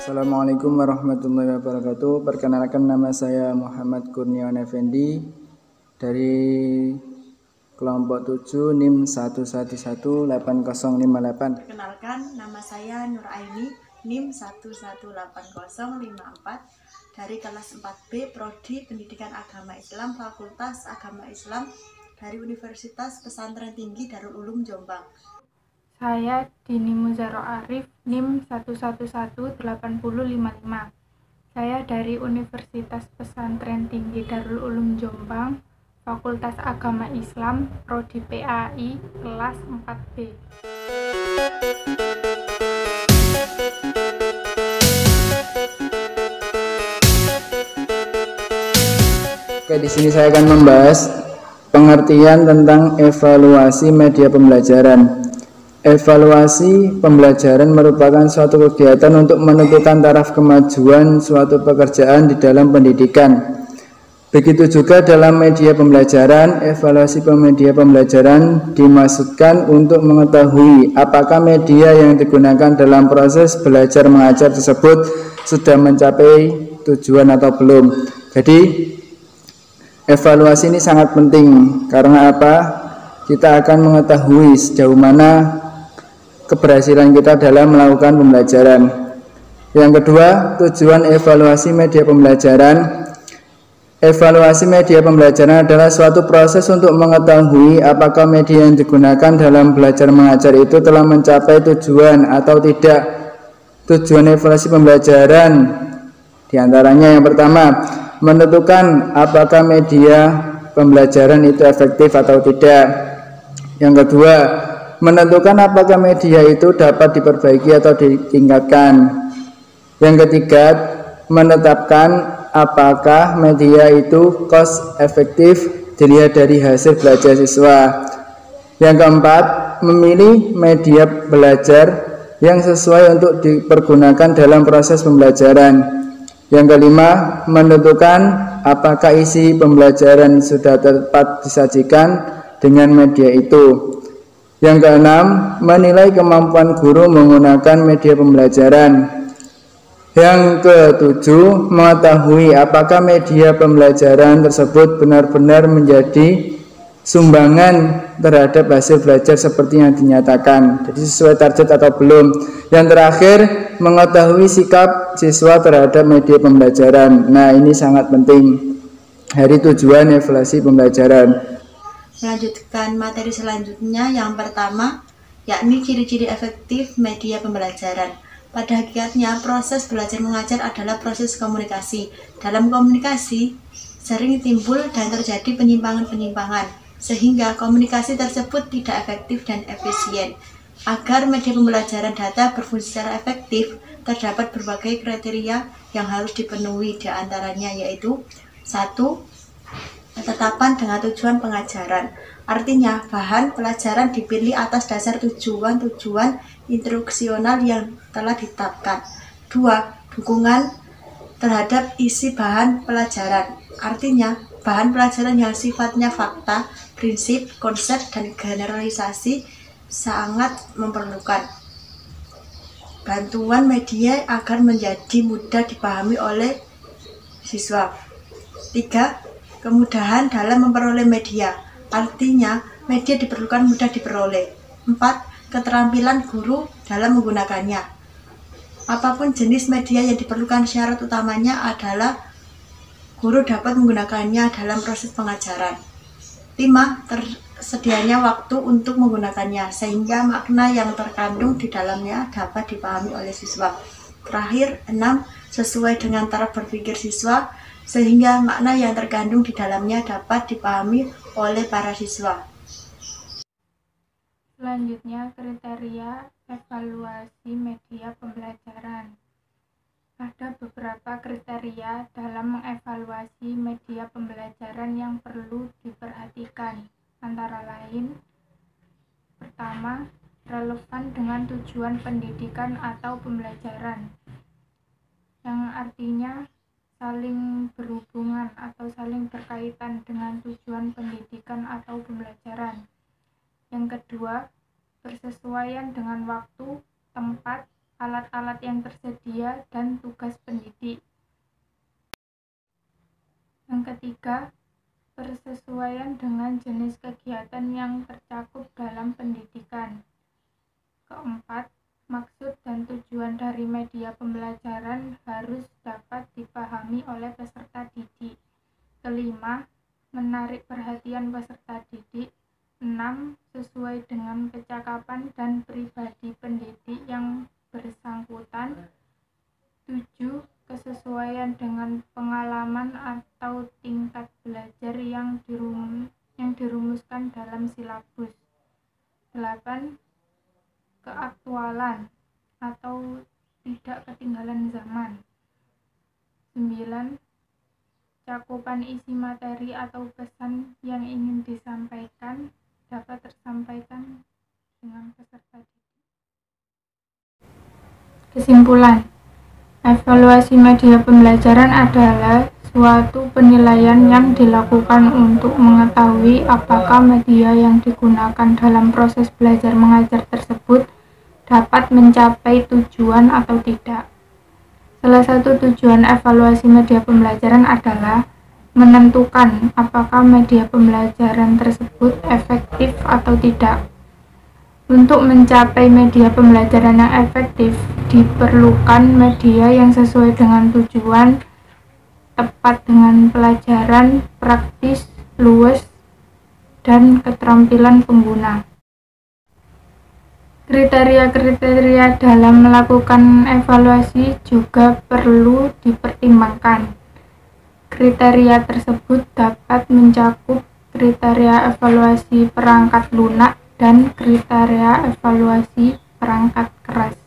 Assalamualaikum warahmatullahi wabarakatuh. Perkenalkan, nama saya Muhammad Kurniawan Effendi dari kelompok 7 NIM 1118058. Perkenalkan, nama saya Nur Aini, NIM 118054 dari kelas 4B Prodi Pendidikan Agama Islam Fakultas Agama Islam dari Universitas Pesantren Tinggi Darul Ulum Jombang. Saya Dini Muzaro Arif, NIM 1118055. Saya dari Universitas Pesantren Tinggi Darul Ulum Jombang, Fakultas Agama Islam, Prodi PAI, kelas 4B. Oke, di sini saya akan membahas pengertian tentang evaluasi media pembelajaran. Evaluasi pembelajaran merupakan suatu kegiatan untuk menentukan taraf kemajuan suatu pekerjaan di dalam pendidikan. Begitu juga dalam media pembelajaran, evaluasi media pembelajaran dimaksudkan untuk mengetahui apakah media yang digunakan dalam proses belajar mengajar tersebut sudah mencapai tujuan atau belum. Jadi, evaluasi ini sangat penting karena apa? Kita akan mengetahui sejauh mana keberhasilan kita dalam melakukan pembelajaran. Yang kedua, tujuan evaluasi media pembelajaran. Evaluasi media pembelajaran adalah suatu proses untuk mengetahui apakah media yang digunakan dalam belajar mengajar itu telah mencapai tujuan atau tidak. Tujuan evaluasi pembelajaran diantaranya yang pertama, menentukan apakah media pembelajaran itu efektif atau tidak. Yang kedua, menentukan apakah media itu dapat diperbaiki atau ditingkatkan. Yang ketiga, menetapkan apakah media itu cost efektif dilihat dari hasil belajar siswa. Yang keempat, memilih media belajar yang sesuai untuk dipergunakan dalam proses pembelajaran. Yang kelima, menentukan apakah isi pembelajaran sudah tepat disajikan dengan media itu. Yang keenam, menilai kemampuan guru menggunakan media pembelajaran. Yang ketujuh, mengetahui apakah media pembelajaran tersebut benar-benar menjadi sumbangan terhadap hasil belajar seperti yang dinyatakan, jadi sesuai target atau belum. Yang terakhir, mengetahui sikap siswa terhadap media pembelajaran. Nah, ini sangat penting dari tujuan evaluasi pembelajaran. Melanjutkan materi selanjutnya, yang pertama yakni ciri-ciri efektif media pembelajaran. Pada hakikatnya, proses belajar mengajar adalah proses komunikasi. Dalam komunikasi, sering timbul dan terjadi penyimpangan-penyimpangan, sehingga komunikasi tersebut tidak efektif dan efisien. Agar media pembelajaran data berfungsi secara efektif, terdapat berbagai kriteria yang harus dipenuhi, diantaranya yaitu 1. Ketetapan dengan tujuan pengajaran. Artinya, bahan pelajaran dipilih atas dasar tujuan-tujuan instruksional yang telah ditetapkan. 2. Dukungan terhadap isi bahan pelajaran. Artinya, bahan pelajaran yang sifatnya fakta, prinsip, konsep, dan generalisasi sangat memerlukan bantuan media agar menjadi mudah dipahami oleh siswa. 3. Kemudahan dalam memperoleh media, artinya media diperlukan mudah diperoleh. 4. Keterampilan guru dalam menggunakannya. Apapun jenis media yang diperlukan, syarat utamanya adalah guru dapat menggunakannya dalam proses pengajaran. 5. Tersedianya waktu untuk menggunakannya, sehingga makna yang terkandung di dalamnya dapat dipahami oleh siswa. Terakhir, 6. Sesuai dengan taraf berpikir siswa, sehingga makna yang terkandung di dalamnya dapat dipahami oleh para siswa. Selanjutnya, kriteria evaluasi media pembelajaran. Ada beberapa kriteria dalam mengevaluasi media pembelajaran yang perlu diperhatikan. Antara lain, pertama, relevan dengan tujuan pendidikan atau pembelajaran, yang artinya saling berhubungan atau saling berkaitan dengan tujuan pendidikan atau pembelajaran. Yang kedua, bersesuaian dengan waktu, tempat, alat-alat yang tersedia, dan tugas pendidik. Yang ketiga, persesuaian dengan jenis kegiatan yang tercakup dalam pendidikan. Keempat, maksud dan tujuan dari media pembelajaran harus dapat dipahami oleh peserta didik. Kelima, menarik perhatian peserta didik. 6. Sesuai dengan kecakapan dan pribadi pendidik yang bersangkutan. 7. Kesesuaian dengan pengalaman atau tingkat belajar yang dirumuskan dalam silabus. 8. Keaktualan atau tidak ketinggalan zaman. 9. Cakupan isi materi atau pesan yang ingin disampaikan dapat tersampaikan dengan peserta didik. Kesimpulan, evaluasi media pembelajaran adalah suatu penilaian yang dilakukan untuk mengetahui apakah media yang digunakan dalam proses belajar mengajar tersebut dapat mencapai tujuan atau tidak. Salah satu tujuan evaluasi media pembelajaran adalah menentukan apakah media pembelajaran tersebut efektif atau tidak. Untuk mencapai media pembelajaran yang efektif, diperlukan media yang sesuai dengan tujuan, tepat dengan pelajaran, praktis, luas, dan keterampilan pengguna. Kriteria-kriteria dalam melakukan evaluasi juga perlu dipertimbangkan. Kriteria tersebut dapat mencakup kriteria evaluasi perangkat lunak dan kriteria evaluasi perangkat keras.